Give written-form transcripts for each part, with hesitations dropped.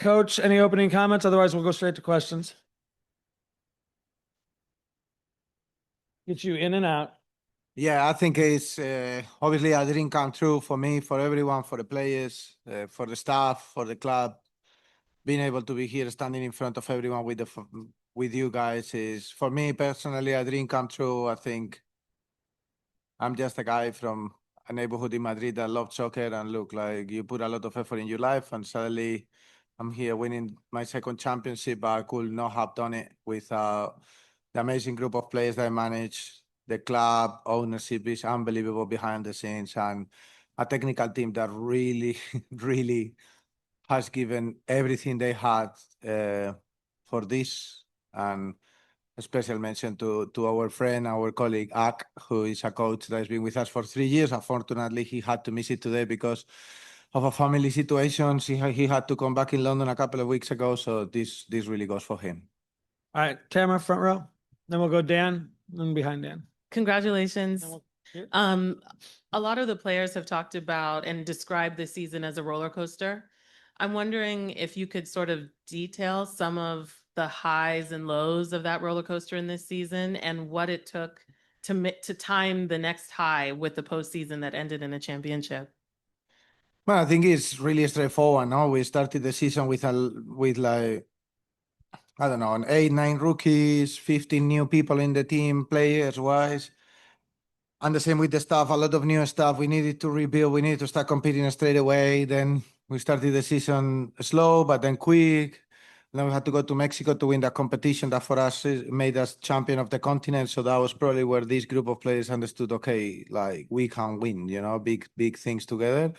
Coach, any opening comments? Otherwise, we'll go straight to questions. Get you in and out. Yeah, I think it's obviously a dream come true for me, for everyone, for the players, for the staff, for the club. Being able to be here, standing in front of everyone with you guys is, for me personally, a dream come true. I think I'm just a guy from a neighborhood in Madrid that loved soccer, and look, like, you put a lot of effort in your life, and suddenly I'm here winning my second championship, but I could not have done it without the amazing group of players that I manage. The club ownership is unbelievable behind the scenes, and a technical team that really, really has given everything they had for this. And a special mention to our friend, our colleague, Ak, who is a coach that has been with us for 3 years. Unfortunately, he had to miss it today because of a family situation. He had to come back in London a couple of weeks ago, so this really goes for him. All right, Tamara, front row. Then we'll go Dan, then behind Dan. Congratulations. A lot of the players have talked about and described this season as a roller coaster. I'm wondering if you could sort of detail some of the highs and lows of that roller coaster in this season and what it took to time the next high with the postseason that ended in a championship. Well, I think it's really straightforward. No, we started the season with like, I don't know, 8, 9 rookies, 15 new people in the team, players wise. And the same with the staff, a lot of new stuff. We needed to rebuild. We needed to start competing straight away. Then we started the season slow, but then quick. Then we had to go to Mexico to win that competition that for us made us champion of the continent. So that was probably where this group of players understood, okay, like, we can win, big things together.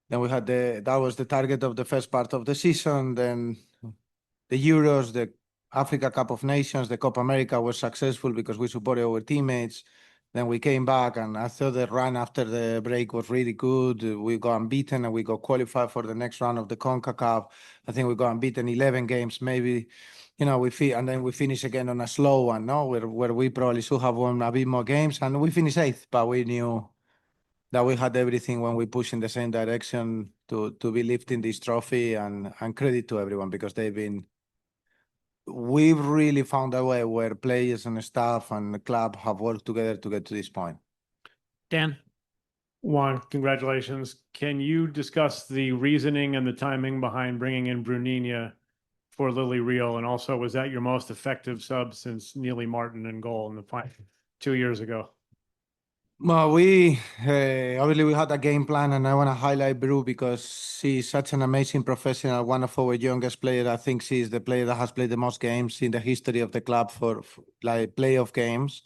Then we had that was the target of the first part of the season. Then the Euros, the Africa Cup of Nations, the Copa America was successful because we supported our teammates. Then we came back, and I thought the run after the break was really good. We got unbeaten, and we got qualified for the next round of the CONCACAF. I think we got unbeaten 11 games, maybe. And then we finished again on a slow one, no, where we probably should have won a bit more games, and we finished 8th, but we knew that we had everything when we push in the same direction to be lifting this trophy, and credit to everyone because we've really found a way where players and staff and the club have worked together to get to this point. Dan. Juan, congratulations. Can you discuss the reasoning and the timing behind bringing in Bruninha for Lily Real? And also, was that your most effective sub since Neely Martin in goal in the final 2 years ago? Well, we obviously we had a game plan, and I want to highlight Bru because she's such an amazing professional, one of our youngest players. I think she's the player that has played the most games in the history of the club for like playoff games.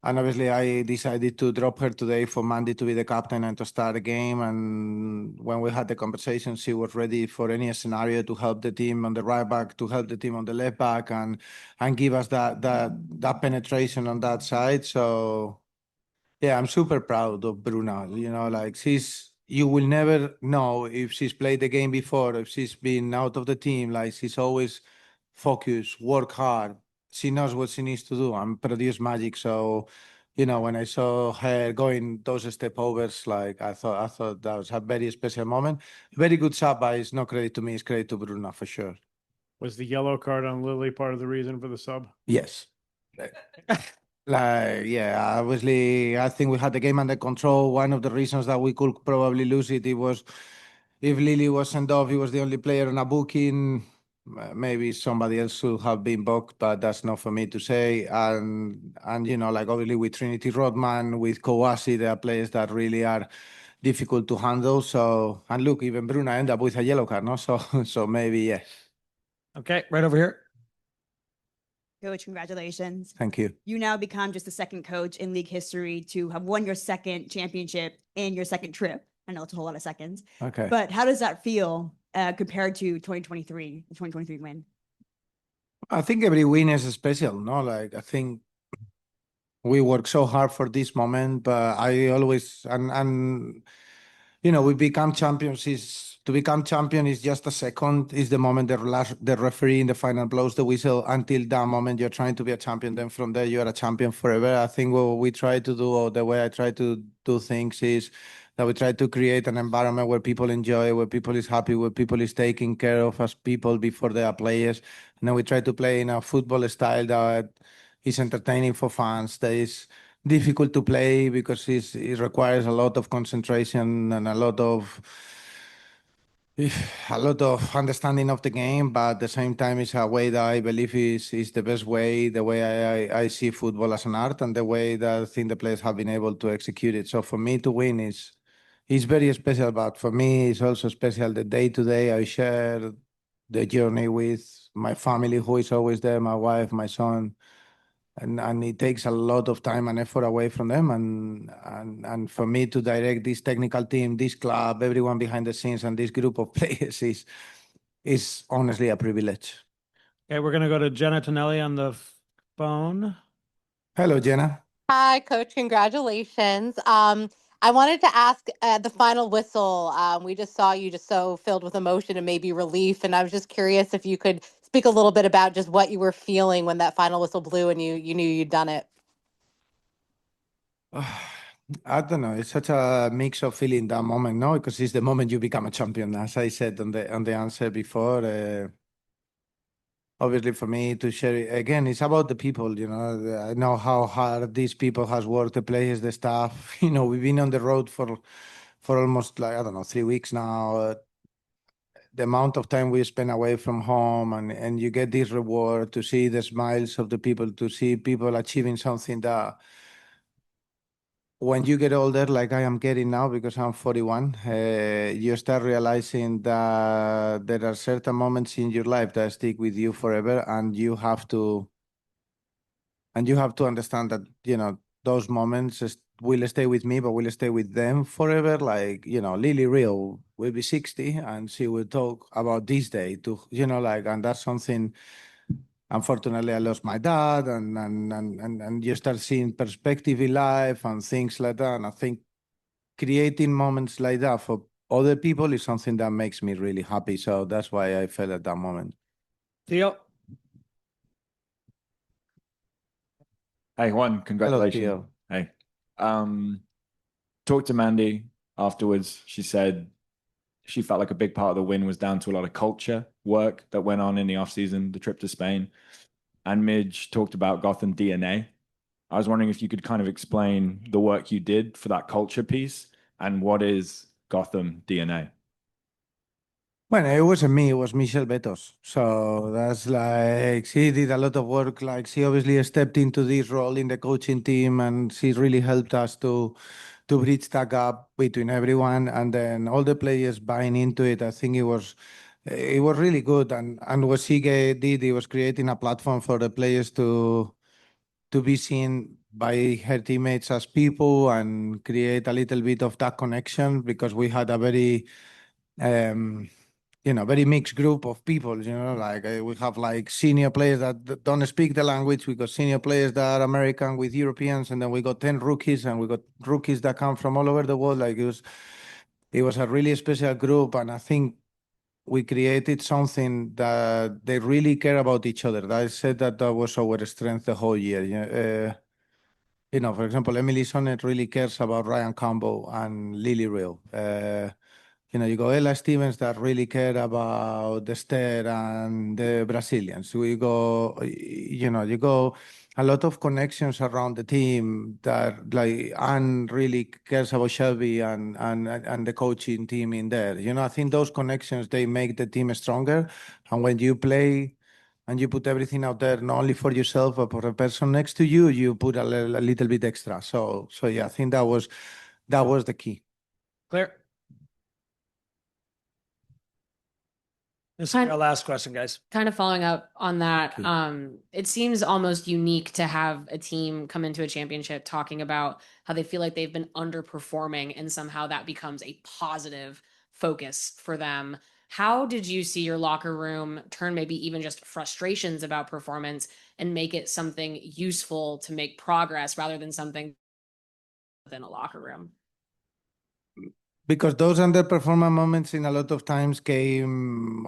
And obviously, I decided to drop her today for Mandy to be the captain and to start the game. And when we had the conversation, she was ready for any scenario to help the team on the right back, to help the team on the left back, and give us that penetration on that side. So yeah, I'm super proud of Bruna. Like, you will never know if she's played the game before, if she's been out of the team. Like, she's always focused, work hard. She knows what she needs to do and produce magic. So, when I saw her going those step overs, like, I thought that was a very special moment. Very good sub, but it's not credit to me, it's credit to Bruna for sure. Was the yellow card on Lily part of the reason for the sub? Yes. Yeah, obviously, I think we had the game under control. One of the reasons that we could probably lose it was if Lily was sent off, he was the only player on a booking. Maybe somebody else should have been booked, but that's not for me to say. And like, obviously with Trinity Rodman, with Kowasi, there are players that really are difficult to handle. So, and look, even Bruna ended up with a yellow card, no? So maybe, yes. Okay, right over here. Coach, congratulations. Thank you. You now become just the second coach in league history to have won your second championship and your second trip. I know it's a whole lot of seconds. Okay. But how does that feel compared to the 2023 win? I think every win is special, no? Like, I think we work so hard for this moment, but I always, we become champions. To become champion is just a second, is the moment the referee in the final blows the whistle. Until that moment, you're trying to be a champion. Then from there, you're a champion forever. I think what we try to do, or the way I try to do things, is that we try to create an environment where people enjoy, where people is happy, where people is taken care of as people before they are players. And then we try to play in a football style that is entertaining for fans, that is difficult to play because it requires a lot of concentration and a lot of understanding of the game, but at the same time, it's a way that I believe is the best way, the way I see football as an art, and the way that I think the players have been able to execute it. So for me to win is very special, but for me, it's also special the day to day I share the journey with my family, who is always there, my wife, my son. And it takes a lot of time and effort away from them. And for me to direct this technical team, this club, everyone behind the scenes, and this group of players is honestly a privilege. Okay, we're gonna go to Jenna Tonelli on the phone. Hello, Jenna. Hi, Coach. Congratulations. I wanted to ask the final whistle. We just saw you just so filled with emotion and maybe relief. And I was just curious if you could speak a little bit about just what you were feeling when that final whistle blew and you knew you'd done it. I don't know. It's such a mix of feeling that moment, no? Because it's the moment you become a champion, as I said on the answer before. Obviously, for me to share it again, it's about the people. I know how hard these people has worked, the players, the staff. We've been on the road for almost 3 weeks now. The amount of time we spend away from home, and you get this reward to see the smiles of the people, to see people achieving something that when you get older, like I am getting now because I'm 41, you start realizing that there are certain moments in your life that stick with you forever, and you have to understand that those moments will stay with me, but will stay with them forever. Like Lily Real will be 60, and she will talk about this day and that's something. Unfortunately, I lost my dad, and you start seeing perspective in life and things like that. And I think creating moments like that for other people is something that makes me really happy. So that's why I felt at that moment. Theo. Hey Juan, Hello, congratulations. Theo. Hey. Talked to Mandy afterwards. She said she felt like a big part of the win was down to a lot of culture work that went on in the offseason, the trip to Spain. And Midge talked about Gotham DNA. I was wondering if you could kind of explain the work you did for that culture piece and what is Gotham DNA? Well, it wasn't me, it was Michelle Betos. So that's like, she did a lot of work. Like, she obviously stepped into this role in the coaching team, and she really helped us to bridge that gap between everyone. And then all the players buying into it. I think it was really good. And what she did, it was creating a platform for the players to be seen by her teammates as people and create a little bit of that connection, because we had a very very mixed group of people. Like we have like senior players that don't speak the language. We got senior players that are American with Europeans, and then we got 10 rookies, and we got rookies that come from all over the world. Like it was a really special group, and I think we created something that they really care about each other. I said that was our strength the whole year. For example, Emily Sonnet really cares about Ryan Campbell and Lily Real. You go Ella Stevens that really care about the Esther and the Brazilians. You go a lot of connections around the team that like Anne really cares about Shelby and the coaching team in there. I think those connections, they make the team stronger. And when you play and you put everything out there, not only for yourself, but for the person next to you, you put a little bit extra. So yeah, I think that was the key. Clear. This is Kind- our last question, guys. Kind of following up on that, Okay. it seems almost unique to have a team come into a championship talking about how they feel like they've been underperforming, and somehow that becomes a positive focus for them. How did you see your locker room turn maybe even just frustrations about performance and make it something useful to make progress rather than something within a locker room? Because those underperformance moments in a lot of times came,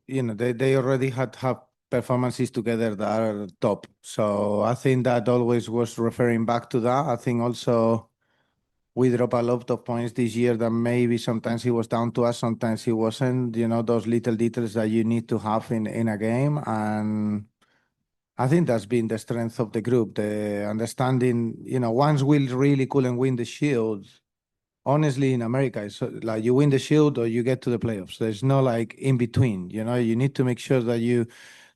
they already had performances together that are top. So I think that always was referring back to that. I think also we drop a lot of points this year that maybe sometimes it was down to us, sometimes it wasn't, you know, those little details that you need to have in a game. And I think that's been the strength of the group, the understanding, you know, once we really couldn't win the Shield, honestly, in America, it's like you win the Shield or you get to the playoffs. There's no like in between, you know, you need to make sure that you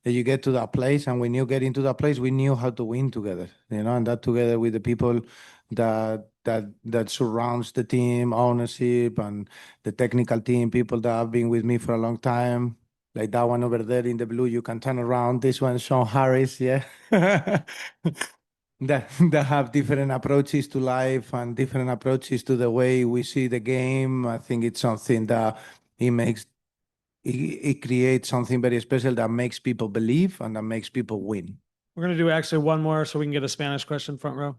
get to that place. And when you get into that place, we knew how to win together, you know, and that together with the people that surrounds the team, ownership and the technical team, people that have been with me for a long time. Like that one over there in the blue, you can turn around. This one, Sean Harris, yeah. that have different approaches to life and different approaches to the way we see the game. I think it's something that it creates something very special that makes people believe and that makes people win. We're gonna do actually one more so we can get a Spanish question front row.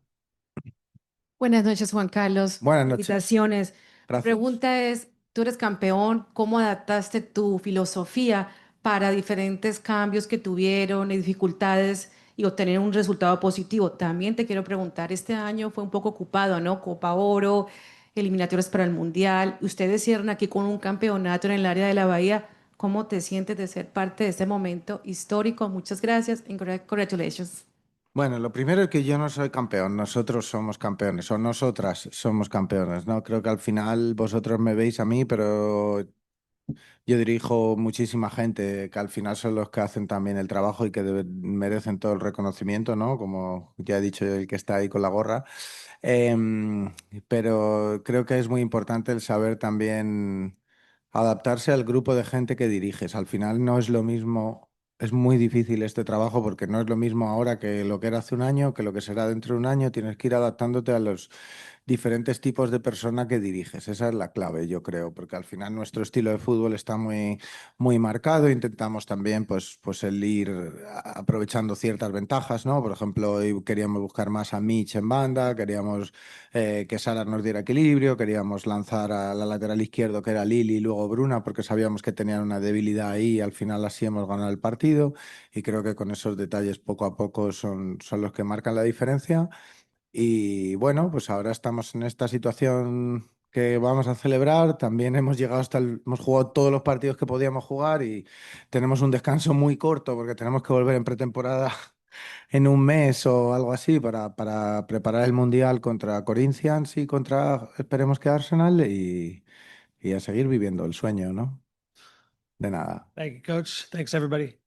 Buenas noches, Juan Carlos. Buenas noches. Felicitaciones. Gracias. Pregunta es, tú eres campeón, ¿cómo adaptaste tu filosofía para diferentes cambios que tuvieron y dificultades y obtener un resultado positivo? También te quiero preguntar, este año fue un poco ocupado, ¿no? Copa Oro, eliminatorios para el Mundial. Ustedes cierran aquí con un campeonato en el área de la Bahía. ¿Cómo te sientes de ser parte de este momento histórico? Muchas gracias and congratulations. Bueno, lo primero es que yo no soy campeón, nosotros somos campeones o nosotras somos campeones, ¿no? Creo que al final vosotros me veis a mí, pero yo dirijo muchísima gente que al final son los que hacen también el trabajo y que merecen todo el reconocimiento, ¿no? Como ya he dicho el que está ahí con la gorra. Pero creo que es muy importante el saber también adaptarse al grupo de gente que diriges. Al final no es lo mismo, es muy difícil este trabajo porque no es lo mismo ahora que lo que era hace un año, que lo que será dentro de un año. Tienes que ir adaptándote a los diferentes tipos de persona que diriges. Esa es la clave, yo creo, porque al final nuestro estilo de fútbol está muy, muy marcado. Intentamos también pues el ir aprovechando ciertas ventajas, ¿no? Por ejemplo, hoy queríamos buscar más a Mitch en banda, queríamos que Sara nos diera equilibrio, queríamos lanzar a la lateral izquierdo que era Lili y luego Bruna porque sabíamos que tenían una debilidad ahí y al final así hemos ganado el partido y creo que con esos detalles poco a poco son los que marcan la diferencia. Y bueno, pues ahora estamos en esta situación que vamos a celebrar. También hemos llegado hemos jugado todos los partidos que podíamos jugar y tenemos un descanso muy corto porque tenemos que volver en pretemporada en un mes o algo así para preparar el Mundial contra Corinthians y contra, esperemos que Arsenal y a seguir viviendo el sueño, ¿no? De nada. Thank you, coach. Thanks, everybody.